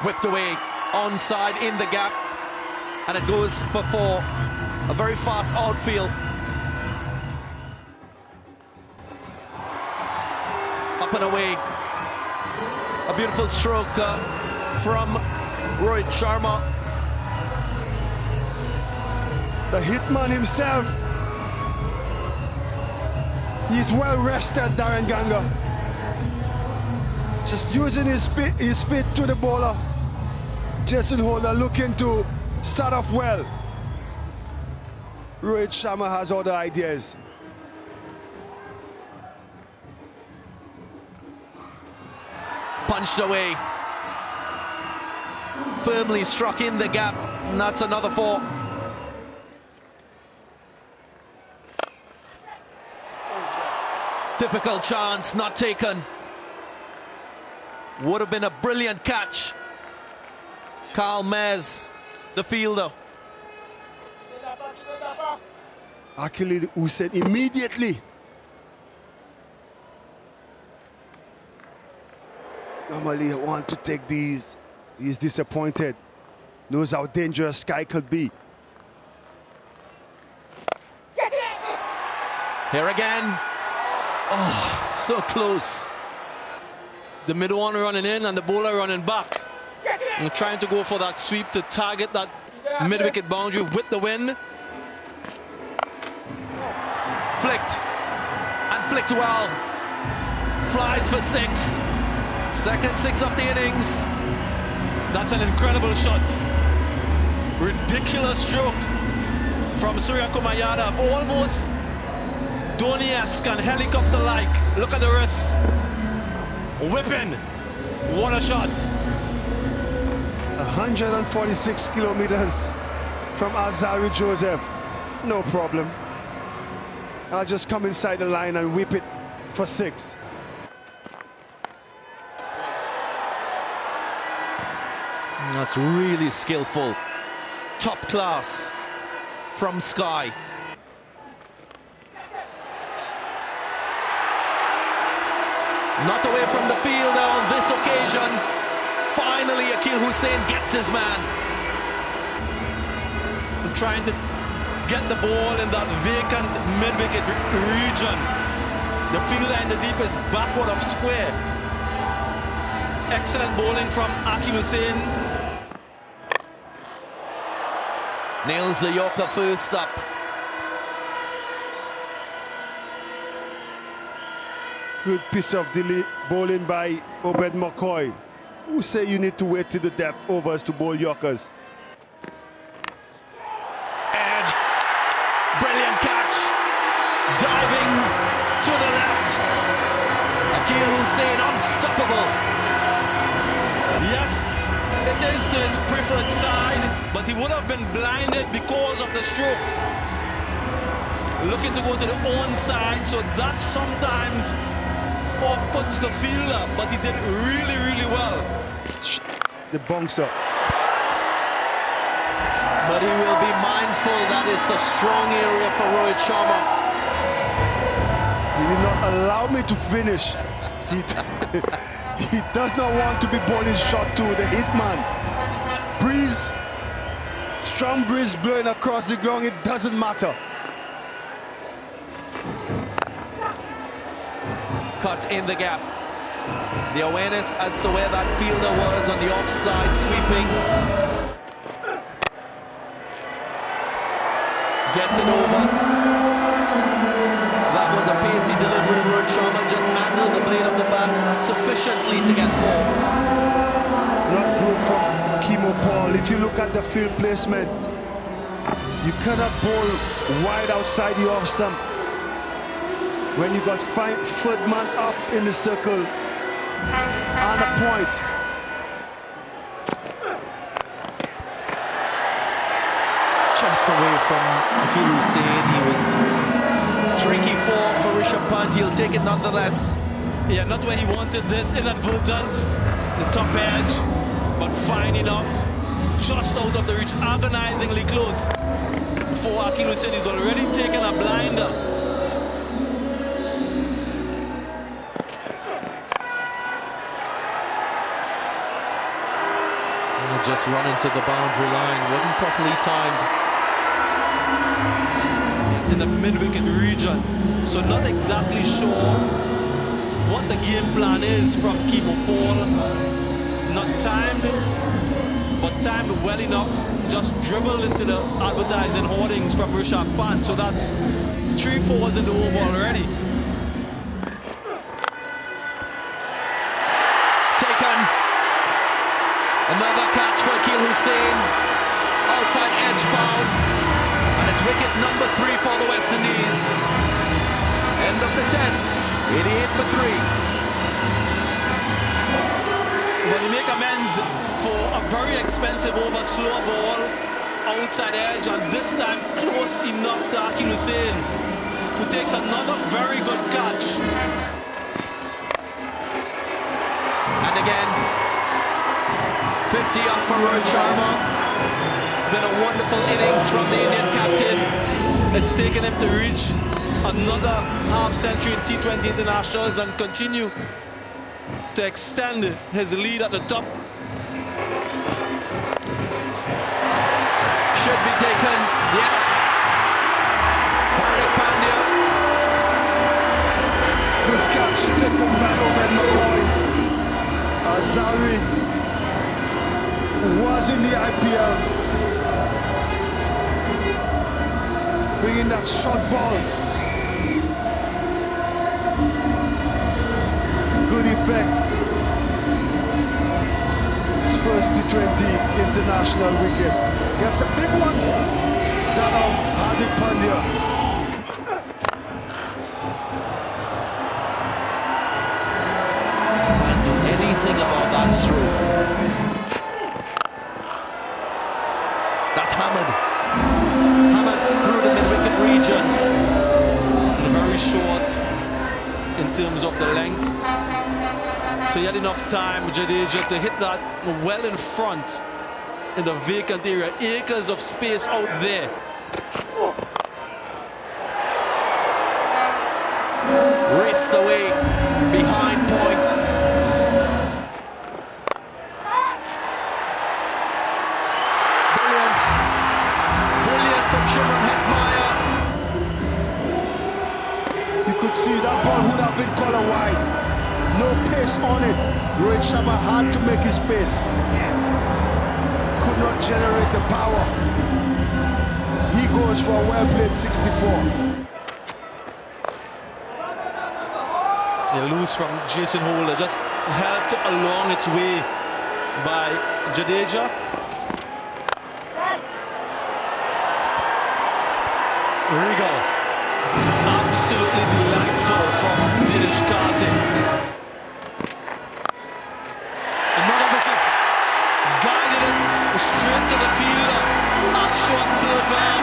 Whipped away, onside in the gap, and it goes for 4. A very fast outfield. Up and away. A beautiful stroke from Rohit Sharma. The hitman himself. He's well rested, Darren Ganga. Just using his feet to the bowler. Jason Holder looking to start off well. Rohit Sharma has other ideas. Punched away. Firmly struck in the gap, and that's another 4. Difficult chance, not taken. Would have been a brilliant catch. Carl Mez, the fielder. Akil Hussain immediately. Normally, I want to take these. He's disappointed. Knows how dangerous Sky could be. Here again. Oh, so close. The middle one running in and the bowler running back. And trying to go for that sweep to target that mid-wicket boundary with the wind. Flicked. And flicked well. Flies for 6. Second 6 of the innings. That's an incredible shot. Ridiculous stroke from Surya Kumar Yadav. Almost Dhoni-esque and helicopter-like. Look at the wrist. Whipping. What a shot. 146 kilometers from Alzari Joseph. No problem. I'll just come inside the line and whip it for 6. That's really skillful. Top class from Sky. Not away from the fielder on this occasion. Finally, Akil Hussain gets his man. Trying to get the ball in that vacant mid-wicket region. The fielder in the deep is backward of square. Excellent bowling from Akil Hussain. Nails the Yorker first up. Good piece of bowling by Obed McCoy. Who say you need to wait till the depth overs to bowl Yorkers? Edge. Brilliant catch. Diving to the left. Akil Hussain unstoppable. Yes, it is to his preferred side, but he would have been blinded because of the stroke. Looking to go to the own side, so that sometimes off-puts the fielder, but he did it really, really well. The bouncer. But he will be mindful that it's a strong area for Rohit Sharma. He did not allow me to finish. He does not want to be bowling shot to the hitman. Breeze, strong breeze blowing across the ground, it doesn't matter. Cut in the gap. The awareness as to where that fielder was on the offside sweeping. Gets it over. That was a pacey delivery. Rohit Sharma just angled the blade of the bat sufficiently to get 4. Not good from Kimo Paul. If you look at the field placement, you cannot bowl wide outside the off stump. When you got 5-foot man up in the circle and a point. Just away from Akil Hussain. He was streaky 4 for Rishabh Pant. He'll take it nonetheless. Yeah, not where he wanted this, inadvertent. The top edge, but fine enough. Just out of the reach, agonizingly close. Before Akil Hussain is already taken a blinder. Just run into the boundary line, wasn't properly timed in the mid-wicket region, so not exactly sure what the game plan is from Kimo Paul. Not timed, but timed well enough, just dribbled into the advertising hoardings from Rishabh Pant, so that's 3 fours in the over already. Another catch for Akil Hussain, outside edge foul, and it's wicket number 3 for the West Indies. End of the 10th, 88 for 3. Well, he make amends for a very expensive over slow ball, outside edge, and this time close enough to Akil Hussain, who takes another very good catch. And again, 50 up for Rohit Sharma. It's been a wonderful innings from the Indian captain. It's taken him to reach another half-century in T20 internationals and continue to extend his lead at the top. Should be taken, yes. Hardik Pandya. Good catch taken by Omed McCoy. Azari was in the IPL, bringing that short ball to good effect. His first T20 international wicket. Gets a big one, that of Hardik Pandya. Can't do anything about that throw. That's hammered. Hammered through the mid-wicket region. And very short in terms of the length. So he had enough time, Jadeja, to hit that well in front in the vacant area. Acres of space out there. Raced away behind point. Shimron Hetmeyer. You could see that ball would have been color wide. No pace on it. Rohit Sharma had to make his pace. Could not generate the power. He goes for a well-played 64. A loose from Jason Holder, just helped along its way by Jadeja. Regal, absolutely delightful from Dinesh Karthik. Another wicket, guided it straight to the fielder. Akshu on third man.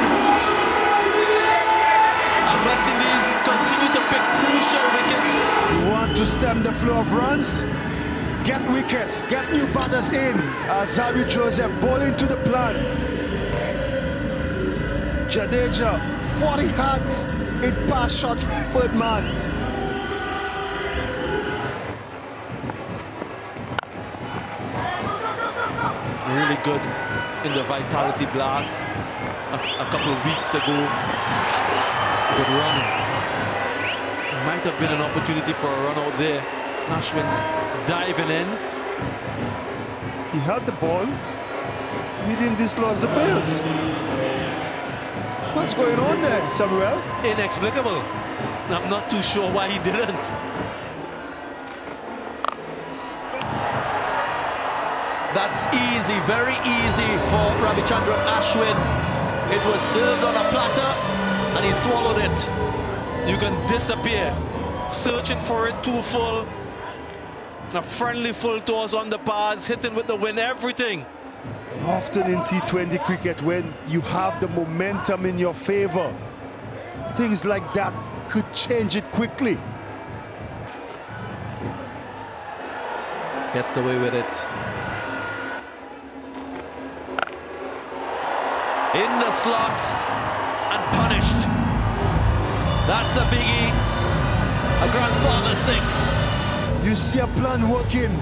And West Indies continue to pick crucial wickets. You want to stem the flow of runs? Get wickets, get new batters in. Azari Joseph bowling to the plan. Jadeja. 40 hard, it pass shot third man. Really good in the vitality blast a couple of weeks ago. Good run. Might have been an opportunity for a run out there. Ashwin diving in. He had the ball. He didn't dislodge the bails. What's going on there, Samuel? Inexplicable. I'm not too sure why he didn't. That's easy, very easy for Ravichandran Ashwin. It was served on a platter and he swallowed it. You can disappear. Searching for it too full. A friendly full toss on the pads, hitting with the wind, everything. Often in T20 cricket, when you have the momentum in your favor, things like that could change it quickly. Gets away with it. In the slot and punished. That's a biggie. A grandfather 6. You see a plan working,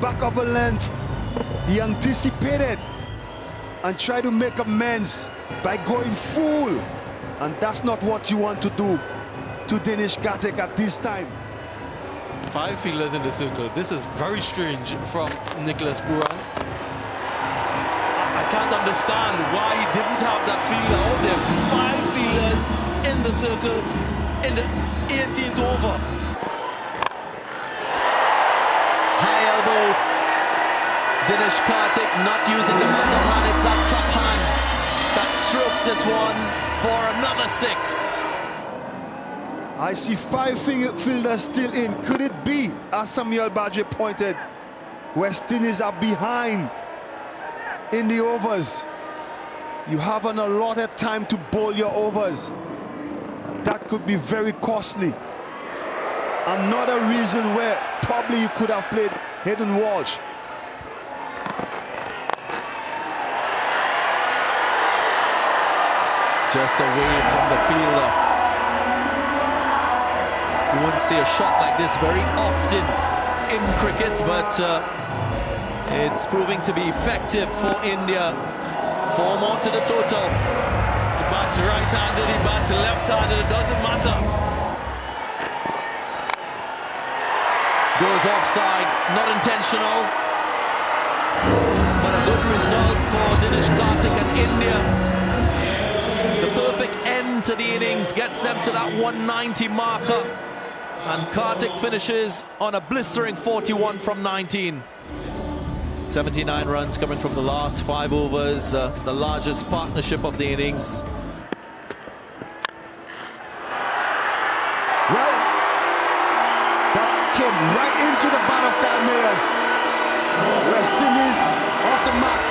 back up a length, He anticipated and tried to make amends by going full. And that's not what you want to do to Dinesh Karthik at this time. 5 fielders in the circle. This is very strange from Nicholas Buran. I can't understand why he didn't have that fielder out there. 5 fielders in the circle in the 18th over. High elbow. Dinesh Karthik not using the bottom hand, it's that top hand that strokes this one for another 6. I see 5 fielders still in. Could it be, as Samuel Badje pointed, West Indies are behind in the overs? You have an allotted time to bowl your overs. That could be very costly. Another reason where probably you could have played Hayden Walsh. Just away from the fielder. You wouldn't see a shot like this very often in cricket, but it's proving to be effective for India. 4 more to the total. He bats right-handed, he bats left-handed, it doesn't matter. Goes offside, not intentional, but a good result for Dinesh Karthik and India. The perfect end to the innings gets them to that 190 marker. And Karthik finishes on a blistering 41 from 19. 79 runs coming from the last 5 overs, the largest partnership of the innings. Well, that came right into the bat of Kyle Mayers. West Indies off the mark.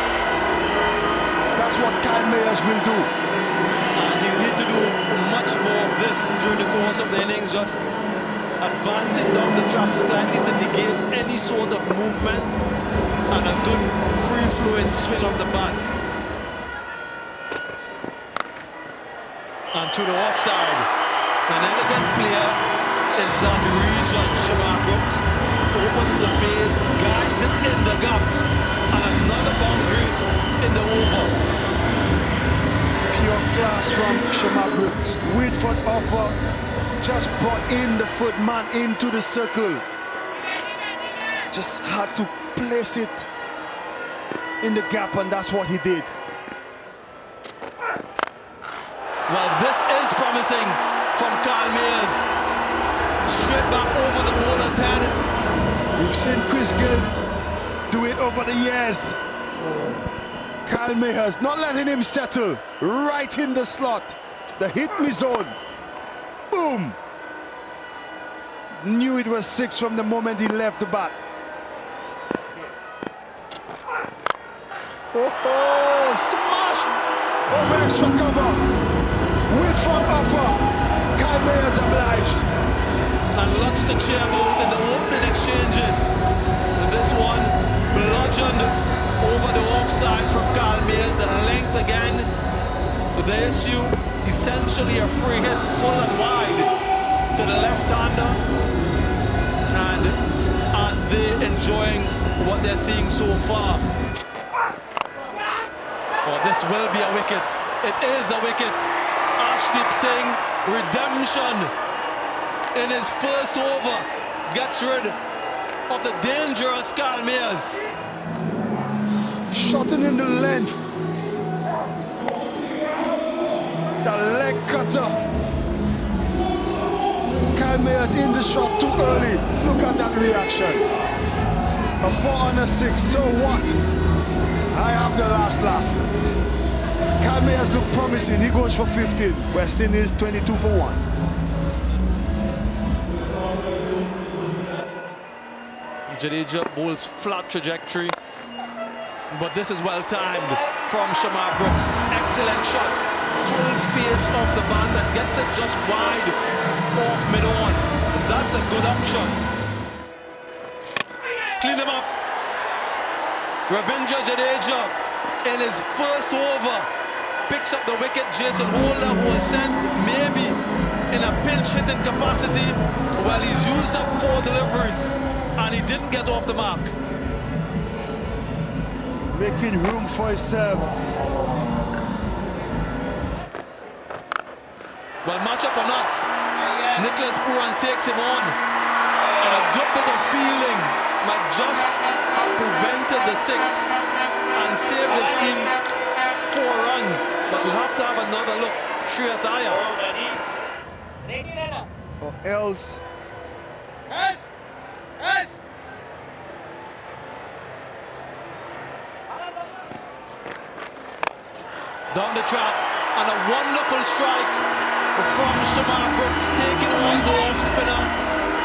That's what Kyle Mayers will do. And he'll need to do much more of this during the course of the innings, just advancing down the track slightly to negate any sort of movement and a good free-flowing swing of the bat. And to the offside, an elegant player in that region, Shamar Brooks, opens the face, guides it in the gap, and another boundary in the over. Pure class from Shamar Brooks. Whitford offer. Just brought in the footman into the circle. Just had to place it in the gap, and that's what he did. Well, this is promising from Kyle Mayers. Straight back over the bowler's head. We've seen Chris Gill do it over the years. Kyle Mayers not letting him settle. Right in the slot. The hit me zone. Boom! Knew it was 6 from the moment he left the bat. Oh, smash! Over extra cover. With front offer. Kyle Mayers obliged. And lots to cheer about in the opening exchanges. This one bludgeoned over the offside from Kyle Mayers. The length again. The issue, essentially a free hit full and wide to the left-hander. And are they enjoying what they're seeing so far? Oh, this will be a wicket. It is a wicket. Ashdeep Singh, redemption in his first over, gets rid of the dangerous Kyle Mayers. Shortening the length. The leg cutter. Kyle Mayers in the shot too early. Look at that reaction. A 4 on a 6, so what? I have the last laugh. Kyle Mayers look promising. He goes for 15. West Indies 22 for 1. Jadeja bowls flat trajectory, but this is well timed from Shamar Brooks. Excellent shot, full face off the bat and gets it just wide off mid-on. That's a good option. Clean him up. Ravindra Jadeja in his first over picks up the wicket. Jason Holder, who was sent maybe in a pinch hitting capacity, well, he's used up 4 deliveries and he didn't get off the mark. making room for himself. Well, match up or not, Nicholas Puran takes him on. And a good bit of fielding might just have prevented the 6 and saved his team 4 runs. But we'll have to have another look. Shreyas Iyer. Or else... Down the trap, and a wonderful strike from Shamar Brooks, taking on the off spinner.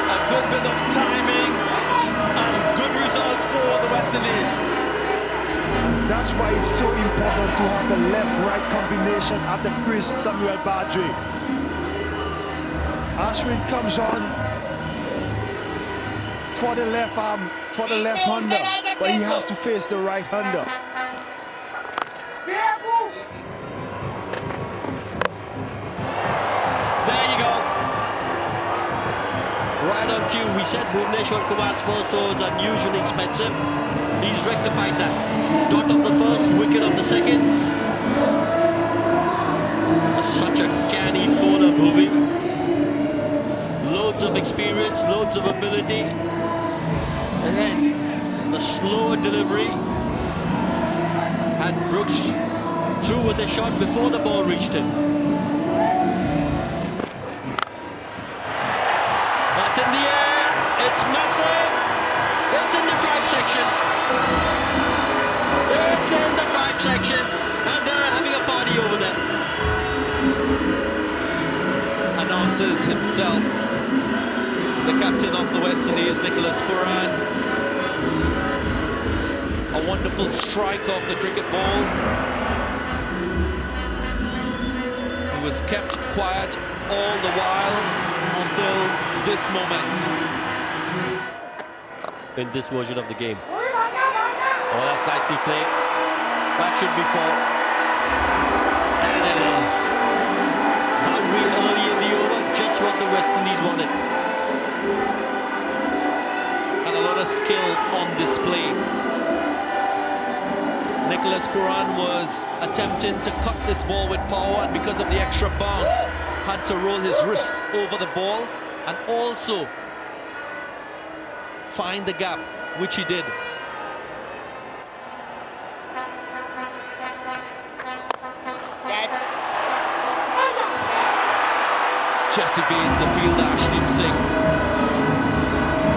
A good bit of timing and good result for the West Indies. That's why it's so important to have the left-right combination at the crease, Samuel Badri. Ashwin comes on for the left arm, for the left-hander, but he has to face the right-hander. Right on cue, we said Bhuvneshwar Kumar's first over was unusually expensive. He's rectified that. Dot of the first, wicket of the second. Such a canny bowler, Bhuvi. Loads of experience, loads of ability. And then the slower delivery. Had Brooks through with a shot before the ball reached him. That's in the air, it's massive, it's in the drive section. It's in the drive section, and they're having a party over there. Announces himself, the captain of the West Indies, Nicholas Puran. A wonderful strike of the cricket ball. He was kept quiet all the while until this moment. In this version of the game. Oh, that's nicely played. That should be 4. And it is. Boundary early in the over, just what the West Indies wanted. And a lot of skill on display. Nicholas Puran was attempting to cut this ball with power, and because of the extra bounce, had to roll his wrists over the ball and also find the gap, which he did. Jesse Baines, the fielder, Ashdeep Singh.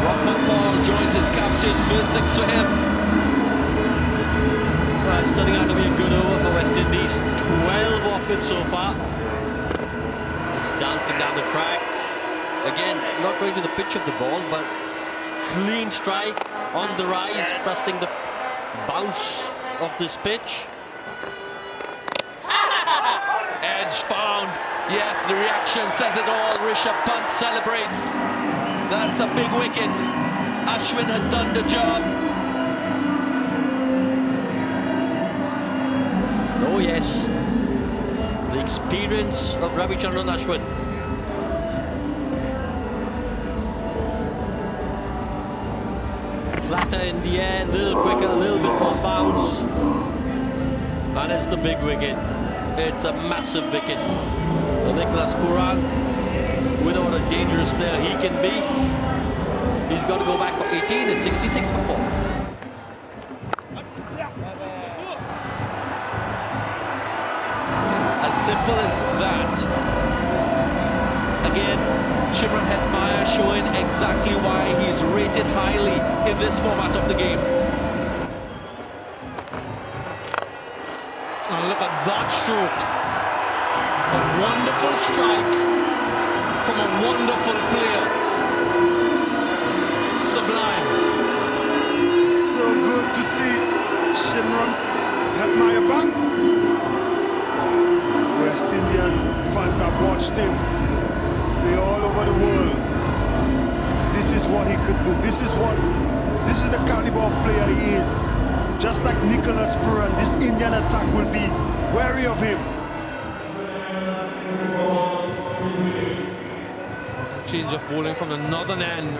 Rockman Paul joins his captain, first 6 for him. It's turning out to be a good over for West Indies. 12 off it so far. It's dancing down the track. Again, not going to the pitch of the ball, but clean strike on the rise, trusting the bounce of this pitch. Edge found. Yes, the reaction says it all. Rishabh Pant celebrates. That's a big wicket. Ashwin has done the job. Oh yes, the experience of Ravichandran Ashwin. Flatter in the air, a little quicker, a little bit more bounce. And it's the big wicket. It's a massive wicket. Nicholas Puran, with what a dangerous player he can be, he's got to go back for 18 and 66 for 4. As simple as that. Again, Shimron Hetmyer showing exactly why he's rated highly in this format of the game. And look at that stroke. A wonderful strike from a wonderful player. Sublime. So good to see Shimron Hetmyer back. West Indian fans have watched him play all over the world. This is what he could do. This is the caliber of player he is. Just like Nicholas Puran, this Indian attack will be wary of him. Change of bowling from the northern end.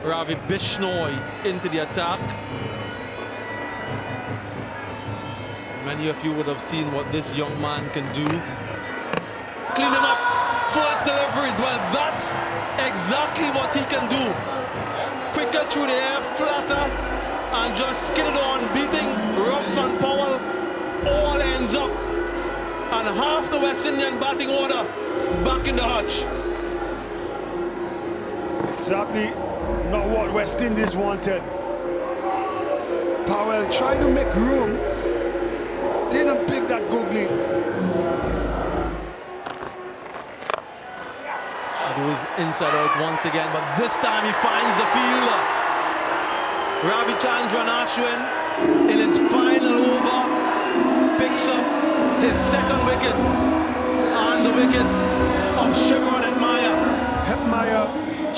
Ravi Bishnoi into the attack. Many of you would have seen what this young man can do. Clean him up, first delivery. Well, that's exactly what he can do. Quicker through the air, flatter, and just skid it on, beating Ruffman Powell. All ends up, and half the West Indian batting order back in the hutch. Exactly not what West Indies wanted. Powell trying to make room. Didn't pick that googly. It was inside out once again, but this time he finds the fielder. Ravichandran Ashwin in his final over picks up his second wicket and the wicket of Shimron Hetmyer. Hetmyer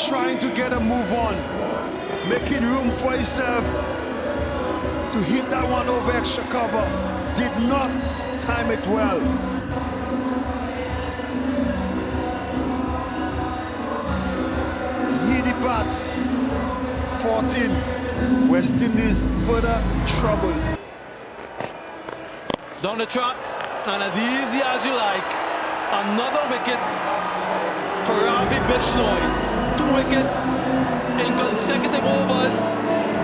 trying to get a move on, making room for himself to hit that one over extra cover. Did not time it well. He departs. 14. West Indies further trouble. Down the track, and as easy as you like, another wicket for Ravi Bishnoi. 2 wickets in consecutive overs,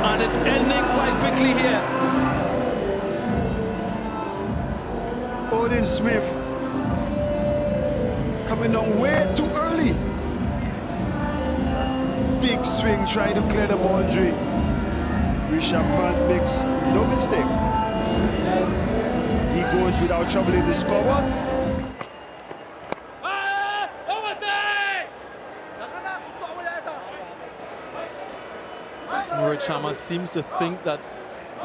and it's ending quite quickly here. Odin Smith coming down way too early. Big swing trying to clear the boundary. Rishabh Pant makes no mistake. He goes without trouble in the scoreboard. Rohit Sharma seems to think that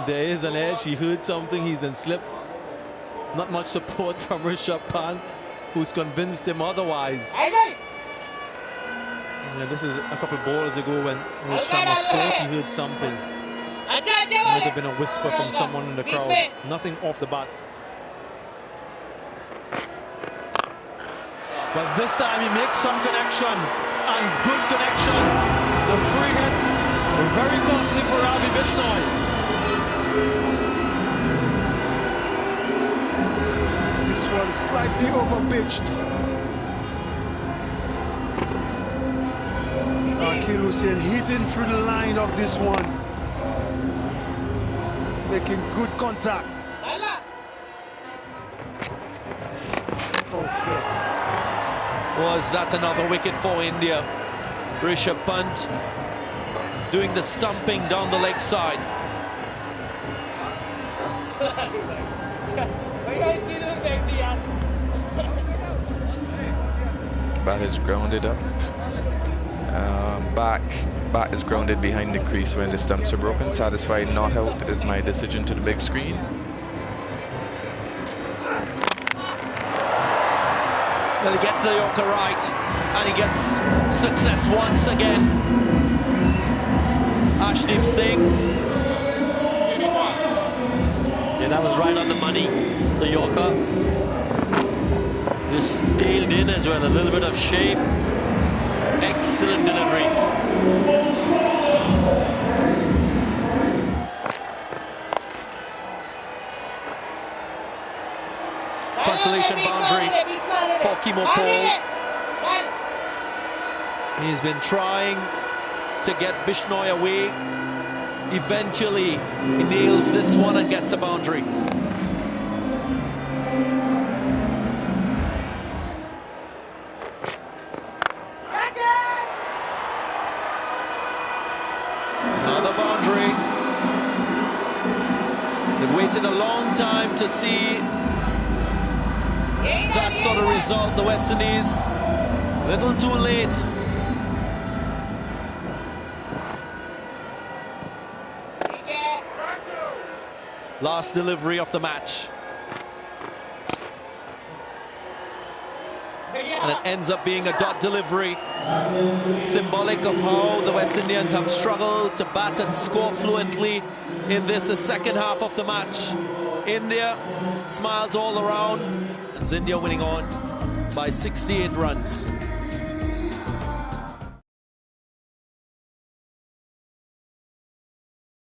there is an edge. He heard something, he's in slip. Not much support from Rishabh Pant, who's convinced him otherwise. Yeah, this is a couple of balls ago when Rohit Sharma thought he heard something. Might have been a whisper from someone in the crowd. Nothing off the bat. But this time he makes some connection, and good connection. The free hit, very costly for Ravi Bishnoi. This one slightly over-pitched. Akil Hussain hitting through the line of this one. Making good contact. Was that another wicket for India? Rishabh Pant doing the stumping down the leg side. Bat is grounded up. Bat is grounded behind the crease when the stumps are broken. Satisfied not out is my decision to the big screen. Well, he gets the Yorker right, and he gets success once again. Ashdeep Singh. Yeah, that was right on the money, the Yorker. Just tailed in as well, a little bit of shape. Excellent delivery. Consolation boundary for Kimo Paul. He's been trying to get Bishnoi away. Eventually, he nails this one and gets a boundary. Another boundary. They've waited a long time to see that sort of result. The West Indies, little too late. Last delivery of the match. And it ends up being a dot delivery. Symbolic of how the West Indians have struggled to bat and score fluently in this, the second half of the match. India smiles all around. And India winning on by 68 runs.